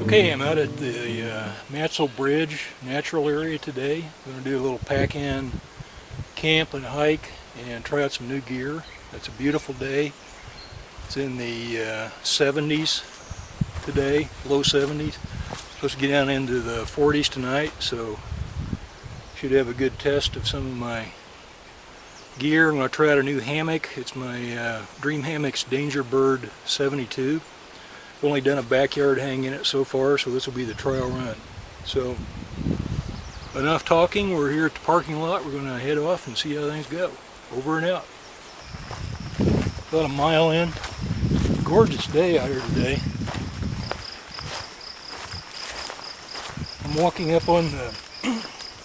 Okay, I'm out at the Matsell Bridge natural area today. I'm going to do a little pack-in camp and hike and try out some new gear. It's a beautiful day. It's in the 70s today, low 70s. Supposed to get down into the 40s tonight, so should have a good test of some of my gear. I'm going to try out a new hammock. It's my Dream Hammocks Danger Bird 72. I've only done a backyard hang in it so far, so this will be the trial run. So, enough talking. We're here at the parking lot. We're going to head off and see how things go. Over and out. About a mile in. Gorgeous day out here today. I'm walking up on the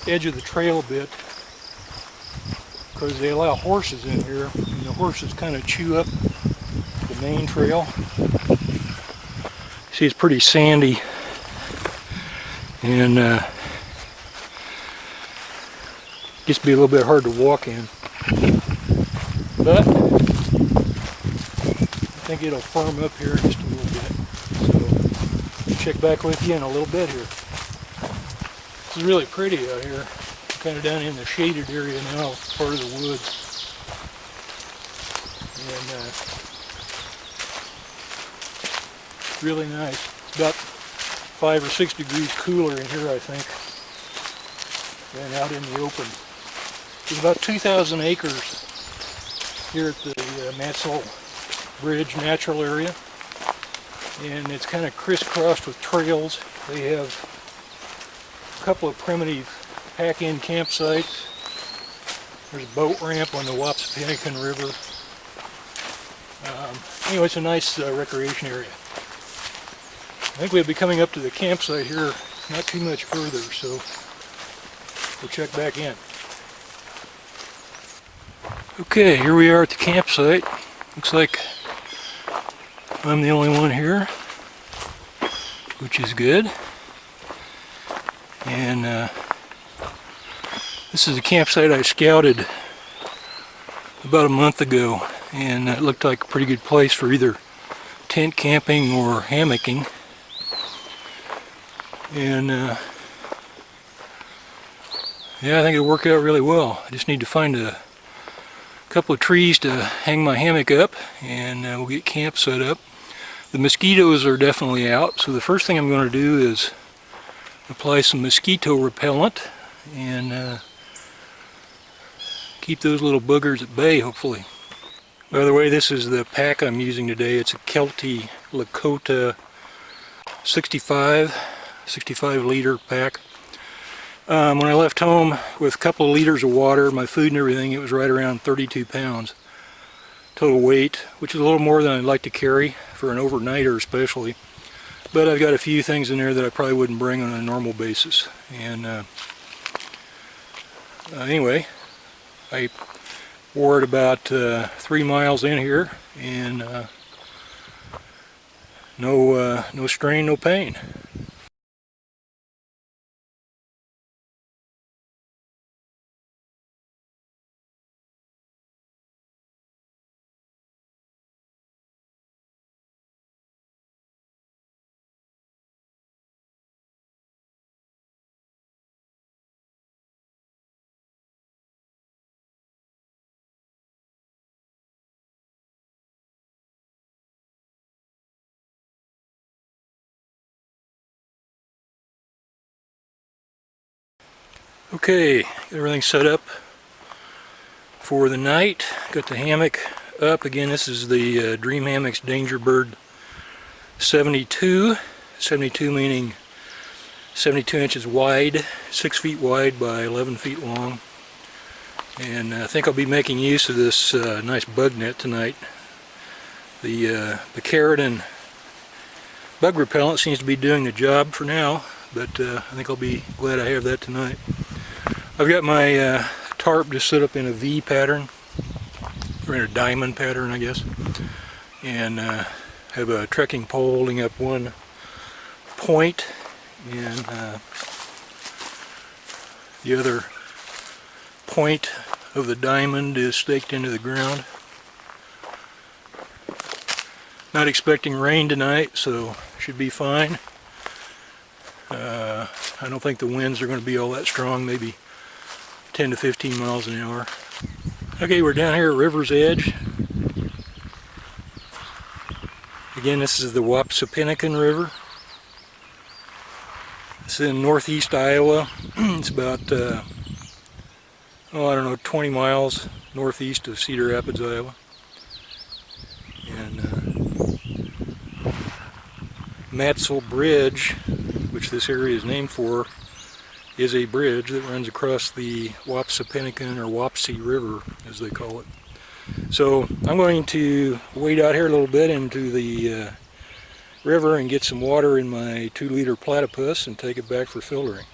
edge of the trail a bit because they allow horses in here, and the horses kind of chew up the main trail. See, it's pretty sandy, and gets to be a little bit hard to walk in, but I think it'll firm up here just a little bit. So check back with you in a little bit here. This is really pretty out here. I'm kind of down in the shaded area now, part of the woods, and really nice. It's about 5 or 6 degrees cooler in here, I think, than out in the open. There's about 2,000 acres here at the Matsell Bridge natural area, and it's kind of crisscrossed with trails. They have a couple of primitive pack-in campsites. There's a boat ramp on the Wapsipinicon River. Anyway, it's a nice recreation area. I think we'll be coming up to the campsite here not too much further, so we'll check back in. Okay, here we are at the campsite. Looks like I'm the only one here, which is good. And this is a campsite I scouted about a month ago, and it looked like a pretty good place for either tent camping or hammocking. And yeah, I think it'll work out really well. I just need to find a couple of trees to hang my hammock up, and we'll get camp set up. The mosquitoes are definitely out, so the first thing I'm going to do is apply some mosquito repellent and keep those little boogers at bay, hopefully. By the way, this is the pack I'm using today. It's a Kelty Lakota 65 liter pack. When I left home with a couple of liters of water, my food and everything, it was right around 32 pounds total weight, which is a little more than I'd like to carry for an overnighter especially. But I've got a few things in there that I probably wouldn't bring on a normal basis. And anyway, I wore it about 3 miles in here, and no strain, no pain. Okay, everything set up for the night. Got the hammock up. Again, this is the Dream Hammocks Danger Bird 72. 72 meaning 72 inches wide, 6 feet wide by 11 feet long. And I think I'll be making use of this nice bug net tonight. The Keratin bug repellent seems to be doing the job for now, but I think I'll be glad I have that tonight. I've got my tarp just set up in a V pattern, or in a diamond pattern I guess, and have a trekking pole holding up one point, and the other point of the diamond is staked into the ground. Not expecting rain tonight, so should be fine. I don't think the winds are going to be all that strong, maybe 10 to 15 miles an hour. Okay, we're down here at river's edge. Again, this is the Wapsipinicon River. It's in northeast Iowa. It's about, I don't know, 20 miles northeast of Cedar Rapids, Iowa. And Matsell Bridge, which this area is named for, is a bridge that runs across the Wapsipinicon, or Wapsi River as they call it. So I'm going to wade out here a little bit into the river and get some water in my 2-liter platypus and take it back for filtering.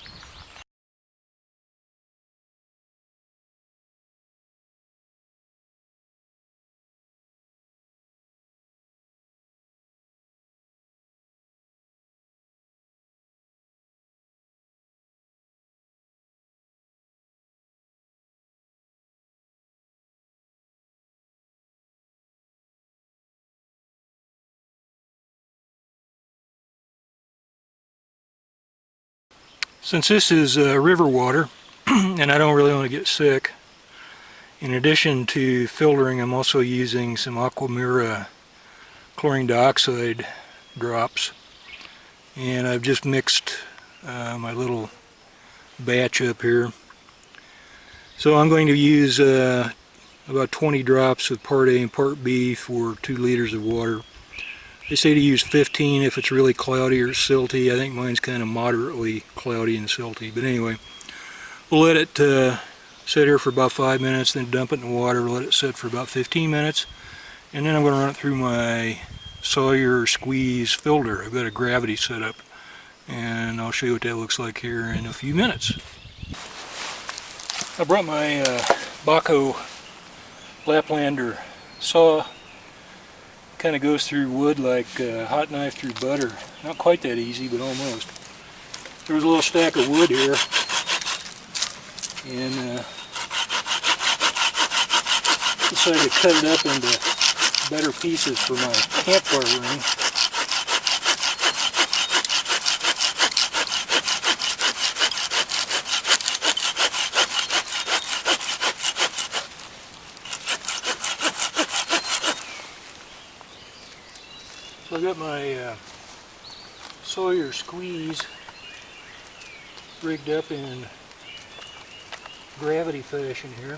Since this is river water and I don't really want to get sick, in addition to filtering, I'm also using some Aquamira chlorine dioxide drops, and I've just mixed my little batch up here. So I'm going to use about 20 drops of part A and part B for 2 liters of water. They say to use 15 if it's really cloudy or silty. I think mine's kind of moderately cloudy and silty. But anyway, we'll let it sit here for about 5 minutes, then dump it in the water, let it sit for about 15 minutes, and then I'm going to run it through my Sawyer squeeze filter. I've got a gravity set up, and I'll show you what that looks like here in a few minutes. I brought my Baco Laplander saw. Kind of goes through wood like a hot knife through butter. Not quite that easy, but almost. There was a little stack of wood here, and decided to cut it up into better pieces for my campfire ring. So I've got my Sawyer squeeze rigged up in gravity fashion here.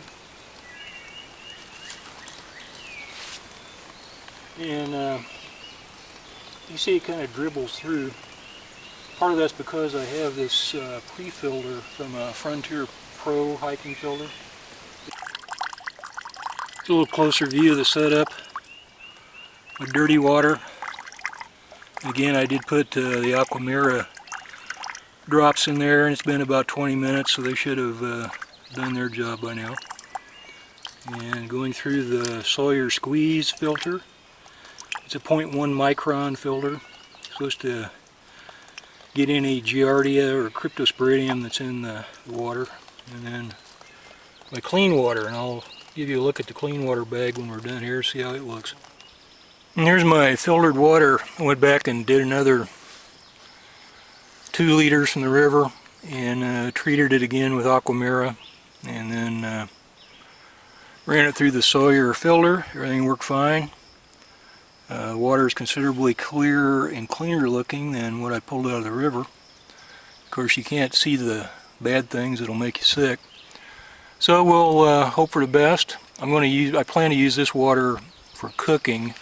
And you see it kind of dribbles through. Part of that's because I have this pre-filter from a Frontier Pro hiking filter. It's a little closer view of the setup with dirty water. Again, I did put the Aquamira drops in there, and it's been about 20 minutes, so they should have done their job by now. And going through the Sawyer squeeze filter. It's a 0.1 micron filter. It's supposed to get any Giardia or Cryptosporidium that's in the water. And then my clean water, and I'll give you a look at the clean water bag when we're done here, see how it looks. And here's my filtered water. I went back and did another 2 liters from the river and treated it again with Aquamira, and then ran it through the Sawyer filter. Everything worked fine. Water is considerably clearer and cleaner looking than what I pulled out of the river. Of course, you can't see the bad things that'll make you sick. So we'll hope for the best. I plan to use this water for cooking.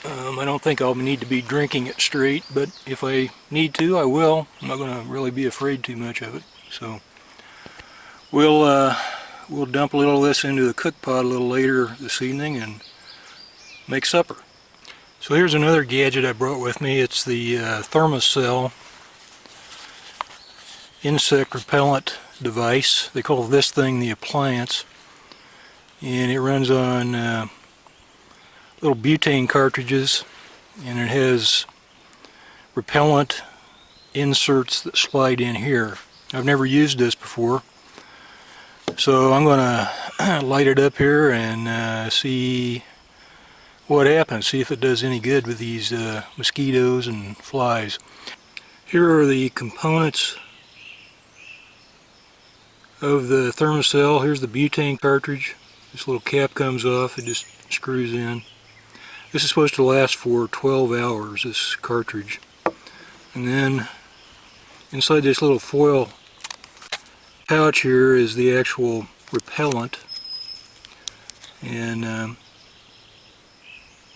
I don't think I'll need to be drinking it straight, but if I need to, I will. I'm not going to really be afraid too much of it. So we'll dump a little of this into the cook pot a little later this evening and make supper. So here's another gadget I brought with me. It's the Matsell insect repellent device. They call this thing the appliance, and it runs on little butane cartridges, and it has repellent inserts that slide in here. I've never used this before, so I'm going to light it up here and see what happens, see if it does any good with these mosquitoes and flies. Here are the components of the Matsell. Here's the butane cartridge. This little cap comes off, it just screws in. This is supposed to last for 12 hours, this cartridge. And then inside this little foil pouch here is the actual repellent. And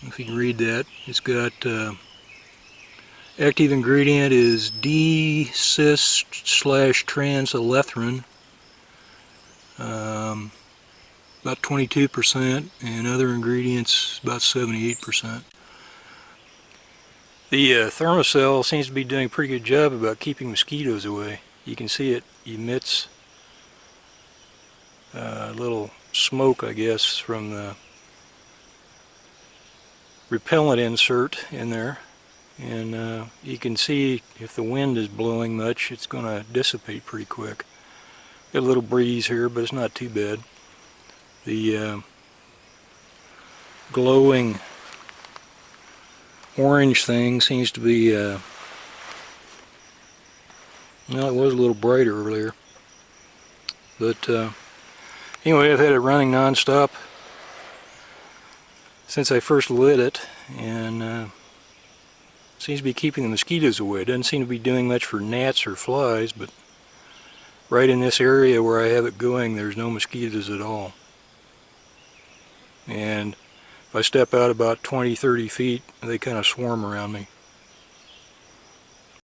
if you can read that, it's got active ingredient is D-cis/transalethrin, about 22%, and other ingredients about 78%. The Matsell seems to be doing a pretty good job about keeping mosquitoes away. You can see it emits a little smoke, I guess, from the repellent insert in there, and you can see if the wind is blowing much, it's going to dissipate pretty quick. Got a little breeze here, but it's not too bad. The glowing orange thing seems to be well, it was a little brighter earlier, but anyway, I've had it running non-stop since I first lit it, and seems to be keeping the mosquitoes away. It doesn't seem to be doing much for gnats or flies, but right in this area where I have it going, there's no mosquitoes at all. And if I step out about 20-30 feet, they kind of swarm around me.